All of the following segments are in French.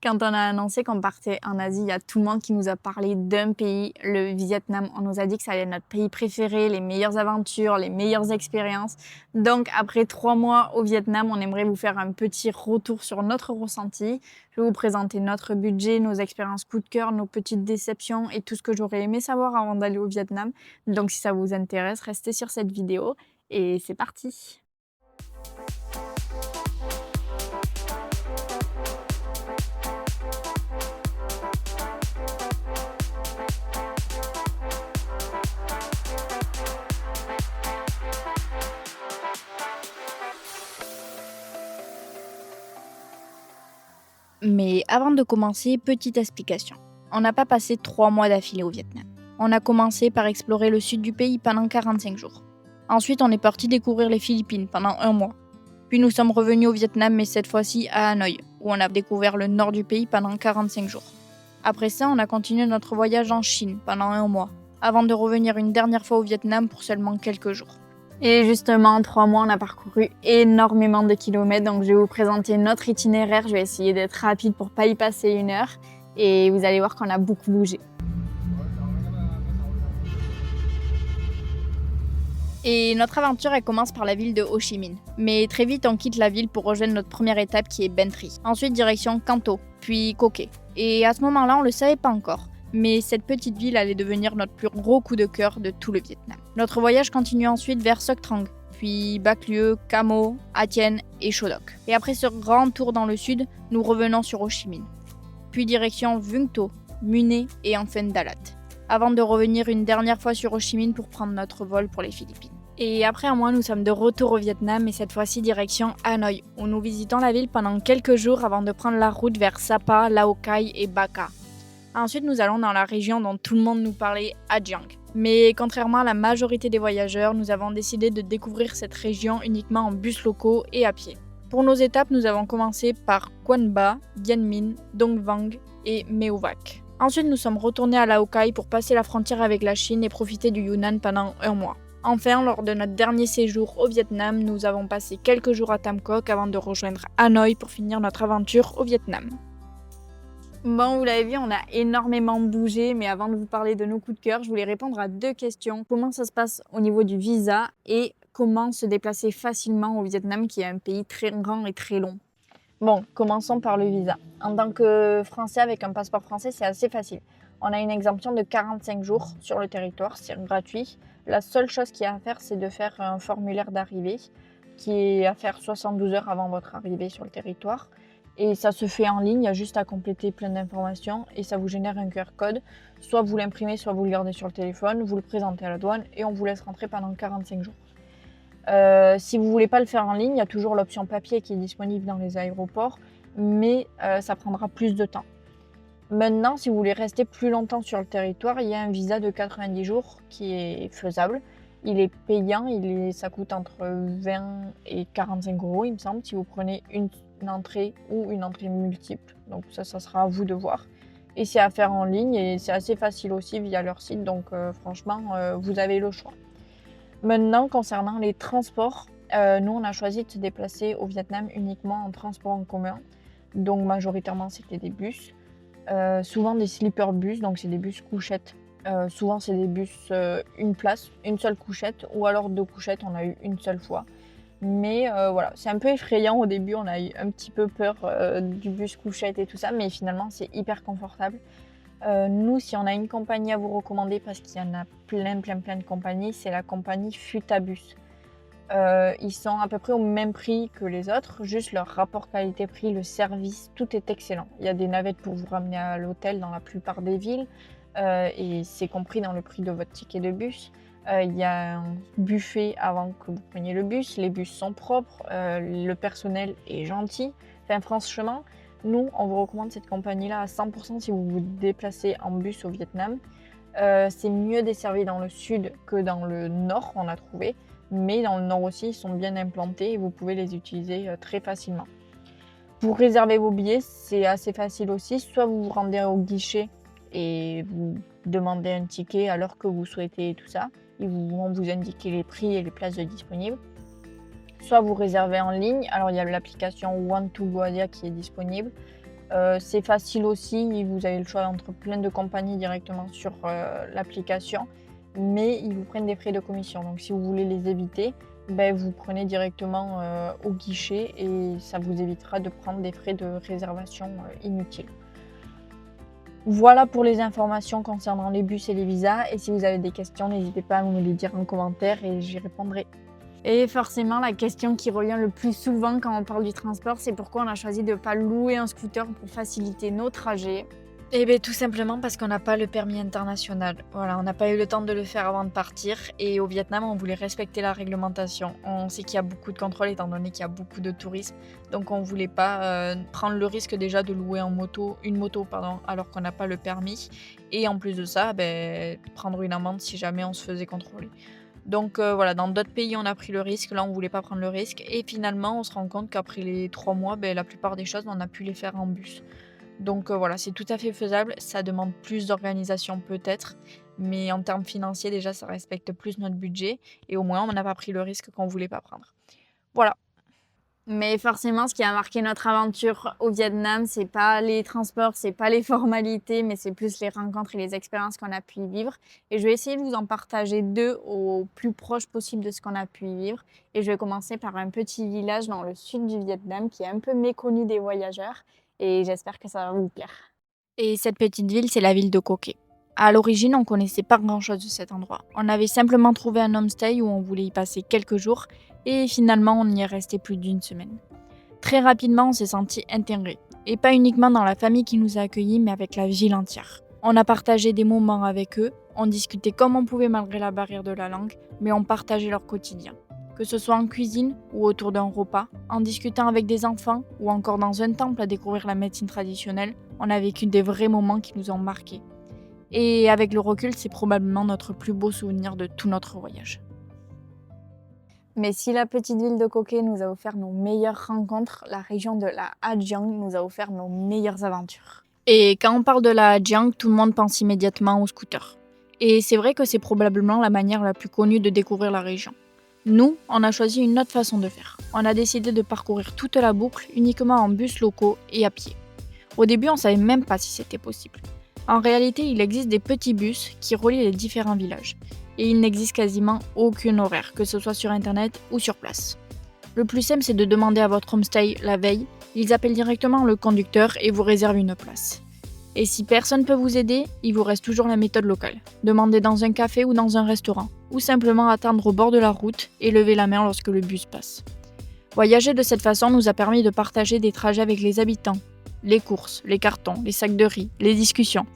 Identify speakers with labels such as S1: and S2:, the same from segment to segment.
S1: Quand on a annoncé qu'on partait en Asie, il y a tout le monde qui nous a parlé d'un pays, le Vietnam. On nous a dit que ça allait être notre pays préféré, les meilleures aventures, les meilleures expériences. Donc après 3 mois au Vietnam, on aimerait vous faire un petit retour sur notre ressenti. Je vais vous présenter notre budget, nos expériences coup de cœur, nos petites déceptions et tout ce que j'aurais aimé savoir avant d'aller au Vietnam. Donc si ça vous intéresse, restez sur cette vidéo et c'est parti! Mais avant de commencer, petite explication. On n'a pas passé 3 mois d'affilée au Vietnam. On a commencé par explorer le sud du pays pendant 45 jours. Ensuite, on est parti découvrir les Philippines pendant 1 mois. Puis nous sommes revenus au Vietnam, mais cette fois-ci à Hanoï, où on a découvert le nord du pays pendant 45 jours. Après ça, on a continué notre voyage en Chine pendant 1 mois, avant de revenir une dernière fois au Vietnam pour seulement quelques jours. Et justement, en 3 mois, on a parcouru énormément de kilomètres, donc je vais vous présenter notre itinéraire. Je vais essayer d'être rapide pour pas y passer 1 heure, et vous allez voir qu'on a beaucoup bougé. Et notre aventure, elle commence par la ville de Ho Chi Minh. Mais très vite, on quitte la ville pour rejoindre notre première étape qui est Bến Tre. Ensuite, direction Can Tho, puis Co Quay. Et à ce moment-là, on le savait pas encore. Mais cette petite ville allait devenir notre plus gros coup de cœur de tout le Vietnam. Notre voyage continue ensuite vers Suc Trang, puis Bac Lieu, Cam Mo, Ha Tien et Cho Doc. Et après ce grand tour dans le sud, nous revenons sur Ho Chi Minh. Puis direction Vung Tau, Mune et enfin Dalat. Avant de revenir une dernière fois sur Ho Chi Minh pour prendre notre vol pour les Philippines. Et après un mois, nous sommes de retour au Vietnam et cette fois-ci direction Hanoï, où nous visitons la ville pendant quelques jours avant de prendre la route vers Sapa, Lao Cai et Ba Ca. Ensuite, nous allons dans la région dont tout le monde nous parlait, Ha Giang. Mais contrairement à la majorité des voyageurs, nous avons décidé de découvrir cette région uniquement en bus locaux et à pied. Pour nos étapes, nous avons commencé par Quang Ba, Dien Minh, Dong Vang et Meo Vac. Ensuite, nous sommes retournés à Lao Cai pour passer la frontière avec la Chine et profiter du Yunnan pendant 1 mois. Enfin, lors de notre dernier séjour au Vietnam, nous avons passé quelques jours à Tam Quoc avant de rejoindre Hanoï pour finir notre aventure au Vietnam. Bon, vous l'avez vu, on a énormément bougé, mais avant de vous parler de nos coups de cœur, je voulais répondre à 2 questions. Comment ça se passe au niveau du visa et comment se déplacer facilement au Vietnam, qui est un pays très grand et très long? Bon, commençons par le visa. En tant que Français avec un passeport français, c'est assez facile. On a une exemption de 45 jours sur le territoire, c'est gratuit. La seule chose qu'il y a à faire, c'est de faire un formulaire d'arrivée qui est à faire 72 heures avant votre arrivée sur le territoire. Et ça se fait en ligne, il y a juste à compléter plein d'informations et ça vous génère un QR code. Soit vous l'imprimez, soit vous le gardez sur le téléphone, vous le présentez à la douane et on vous laisse rentrer pendant 45 jours. Si vous ne voulez pas le faire en ligne, il y a toujours l'option papier qui est disponible dans les aéroports, mais ça prendra plus de temps. Maintenant, si vous voulez rester plus longtemps sur le territoire, il y a un visa de 90 jours qui est faisable. Il est payant, ça coûte entre 20 et 45 euros, il me semble, si vous prenez une entrée ou une entrée multiple. Donc ça sera à vous de voir. Et c'est à faire en ligne et c'est assez facile aussi via leur site, donc franchement, vous avez le choix. Maintenant, concernant les transports, nous, on a choisi de se déplacer au Vietnam uniquement en transport en commun. Donc majoritairement, c'était des bus. Souvent des sleeper bus, donc c'est des bus couchettes. Souvent c'est des bus une place, une seule couchette, ou alors 2 couchettes, on a eu une seule fois. Mais voilà, c'est un peu effrayant au début, on a eu un petit peu peur du bus couchette et tout ça, mais finalement c'est hyper confortable. Nous, si on a une compagnie à vous recommander, parce qu'il y en a plein de compagnies, c'est la compagnie Futabus. Ils sont à peu près au même prix que les autres, juste leur rapport qualité-prix, le service, tout est excellent. Il y a des navettes pour vous ramener à l'hôtel dans la plupart des villes et c'est compris dans le prix de votre ticket de bus. Il y a un buffet avant que vous preniez le bus, les bus sont propres, le personnel est gentil. Enfin franchement, nous on vous recommande cette compagnie-là à 100% si vous vous déplacez en bus au Vietnam. C'est mieux desservi dans le sud que dans le nord, on a trouvé. Mais dans le nord aussi, ils sont bien implantés et vous pouvez les utiliser très facilement. Pour réserver vos billets, c'est assez facile aussi. Soit vous vous rendez au guichet et vous demandez un ticket à l'heure que vous souhaitez et tout ça. Ils vont vous indiquer les prix et les places disponibles. Soit vous réservez en ligne. Alors il y a l'application One to Go Asia qui est disponible. C'est facile aussi, vous avez le choix entre plein de compagnies directement sur l'application, mais ils vous prennent des frais de commission. Donc si vous voulez les éviter, vous prenez directement au guichet et ça vous évitera de prendre des frais de réservation inutiles. Voilà pour les informations concernant les bus et les visas. Et si vous avez des questions, n'hésitez pas à me les dire en commentaire et j'y répondrai. Et forcément, la question qui revient le plus souvent quand on parle du transport, c'est pourquoi on a choisi de ne pas louer un scooter pour faciliter nos trajets. Eh bien, tout simplement parce qu'on n'a pas le permis international. Voilà, on n'a pas eu le temps de le faire avant de partir. Et au Vietnam, on voulait respecter la réglementation. On sait qu'il y a beaucoup de contrôles étant donné qu'il y a beaucoup de tourisme. Donc, on ne voulait pas prendre le risque déjà de louer une moto, alors qu'on n'a pas le permis. Et en plus de ça, prendre une amende si jamais on se faisait contrôler. Donc voilà, dans d'autres pays, on a pris le risque. Là, on voulait pas prendre le risque. Et finalement, on se rend compte qu'après les 3 mois, la plupart des choses, on a pu les faire en bus. Donc voilà, c'est tout à fait faisable. Ça demande plus d'organisation peut-être. Mais en termes financiers, déjà, ça respecte plus notre budget. Et au moins, on n'a pas pris le risque qu'on voulait pas prendre. Voilà. Mais forcément, ce qui a marqué notre aventure au Vietnam, c'est pas les transports, c'est pas les formalités, mais c'est plus les rencontres et les expériences qu'on a pu y vivre. Et je vais essayer de vous en partager 2 au plus proche possible de ce qu'on a pu y vivre. Et je vais commencer par un petit village dans le sud du Vietnam qui est un peu méconnu des voyageurs. Et j'espère que ça va vous plaire. Et cette petite ville, c'est la ville de Co Quai. À l'origine, on connaissait pas grand-chose de cet endroit. On avait simplement trouvé un homestay où on voulait y passer quelques jours et finalement on y est resté plus d'1 semaine. Très rapidement, on s'est senti intégré. Et pas uniquement dans la famille qui nous a accueillis, mais avec la ville entière. On a partagé des moments avec eux, on discutait comme on pouvait malgré la barrière de la langue, mais on partageait leur quotidien. Que ce soit en cuisine ou autour d'un repas, en discutant avec des enfants ou encore dans un temple à découvrir la médecine traditionnelle, on a vécu des vrais moments qui nous ont marqués. Et avec le recul, c'est probablement notre plus beau souvenir de tout notre voyage. Mais si la petite ville de Co Quai nous a offert nos meilleures rencontres, la région de la Ha Giang nous a offert nos meilleures aventures. Et quand on parle de la Ha Giang, tout le monde pense immédiatement au scooter. Et c'est vrai que c'est probablement la manière la plus connue de découvrir la région. Nous, on a choisi une autre façon de faire. On a décidé de parcourir toute la boucle uniquement en bus locaux et à pied. Au début, on savait même pas si c'était possible. En réalité, il existe des petits bus qui relient les différents villages. Et il n'existe quasiment aucun horaire, que ce soit sur internet ou sur place. Le plus simple, c'est de demander à votre homestay la veille. Ils appellent directement le conducteur et vous réservent une place. Et si personne ne peut vous aider, il vous reste toujours la méthode locale. Demandez dans un café ou dans un restaurant, ou simplement attendre au bord de la route et lever la main lorsque le bus passe. Voyager de cette façon nous a permis de partager des trajets avec les habitants, les courses, les cartons, les sacs de riz, les discussions.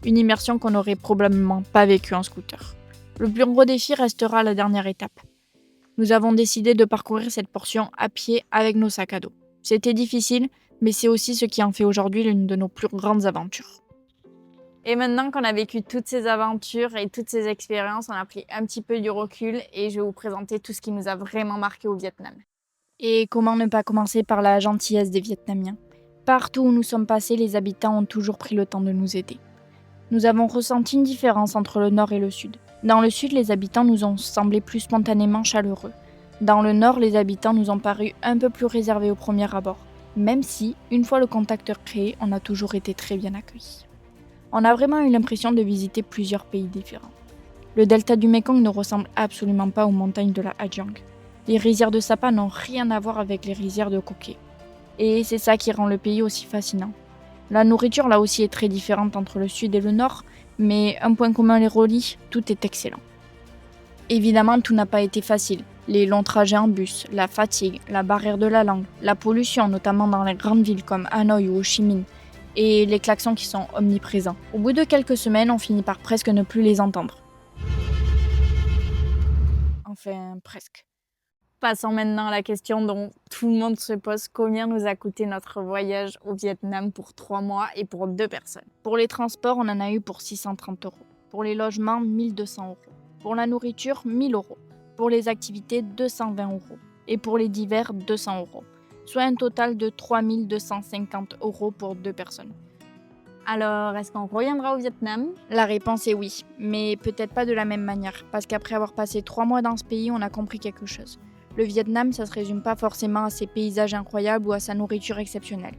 S1: Une immersion qu'on n'aurait probablement pas vécue en scooter. Le plus gros défi restera la dernière étape. Nous avons décidé de parcourir cette portion à pied avec nos sacs à dos. C'était difficile, mais c'est aussi ce qui en fait aujourd'hui l'une de nos plus grandes aventures. Et maintenant qu'on a vécu toutes ces aventures et toutes ces expériences, on a pris un petit peu du recul et je vais vous présenter tout ce qui nous a vraiment marqué au Vietnam. Et comment ne pas commencer par la gentillesse des Vietnamiens. Partout où nous sommes passés, les habitants ont toujours pris le temps de nous aider. Nous avons ressenti une différence entre le nord et le sud. Dans le sud, les habitants nous ont semblé plus spontanément chaleureux. Dans le nord, les habitants nous ont paru un peu plus réservés au premier abord, même si, une fois le contact créé, on a toujours été très bien accueillis. On a vraiment eu l'impression de visiter plusieurs pays différents. Le delta du Mekong ne ressemble absolument pas aux montagnes de la Ha Giang. Les rizières de Sapa n'ont rien à voir avec les rizières de Co Quai. Et c'est ça qui rend le pays aussi fascinant. La nourriture là aussi est très différente entre le sud et le nord, mais un point commun les relie, tout est excellent. Évidemment, tout n'a pas été facile. Les longs trajets en bus, la fatigue, la barrière de la langue, la pollution, notamment dans les grandes villes comme Hanoï ou Ho Chi Minh, et les klaxons qui sont omniprésents. Au bout de quelques semaines, on finit par presque ne plus les entendre. Enfin, presque. Passons maintenant à la question dont tout le monde se pose, combien nous a coûté notre voyage au Vietnam pour 3 mois et pour 2 personnes. Pour les transports, on en a eu pour 630 €. Pour les logements, 1200 €. Pour la nourriture, 1000 €. Pour les activités, 220 €. Et pour les divers, 200 €. Soit un total de 3250 € pour 2 personnes. Alors, est-ce qu'on reviendra au Vietnam? La réponse est oui, mais peut-être pas de la même manière, parce qu'après avoir passé 3 mois dans ce pays, on a compris quelque chose. Le Vietnam, ça se résume pas forcément à ses paysages incroyables ou à sa nourriture exceptionnelle.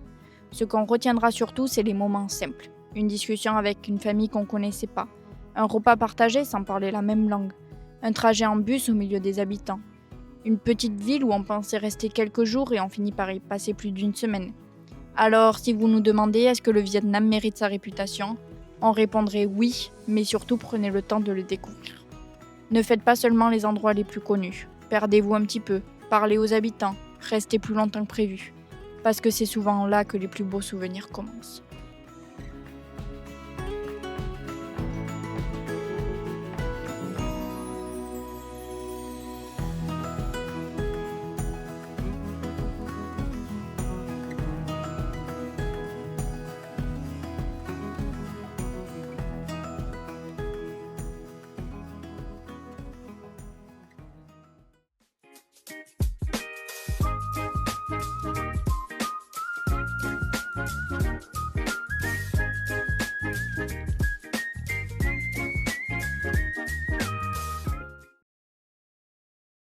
S1: Ce qu'on retiendra surtout, c'est les moments simples. Une discussion avec une famille qu'on connaissait pas. Un repas partagé sans parler la même langue. Un trajet en bus au milieu des habitants. Une petite ville où on pensait rester quelques jours et on finit par y passer plus d'une semaine. Alors, si vous nous demandez est-ce que le Vietnam mérite sa réputation, on répondrait oui, mais surtout prenez le temps de le découvrir. Ne faites pas seulement les endroits les plus connus. Perdez-vous un petit peu, parlez aux habitants, restez plus longtemps que prévu. Parce que c'est souvent là que les plus beaux souvenirs commencent.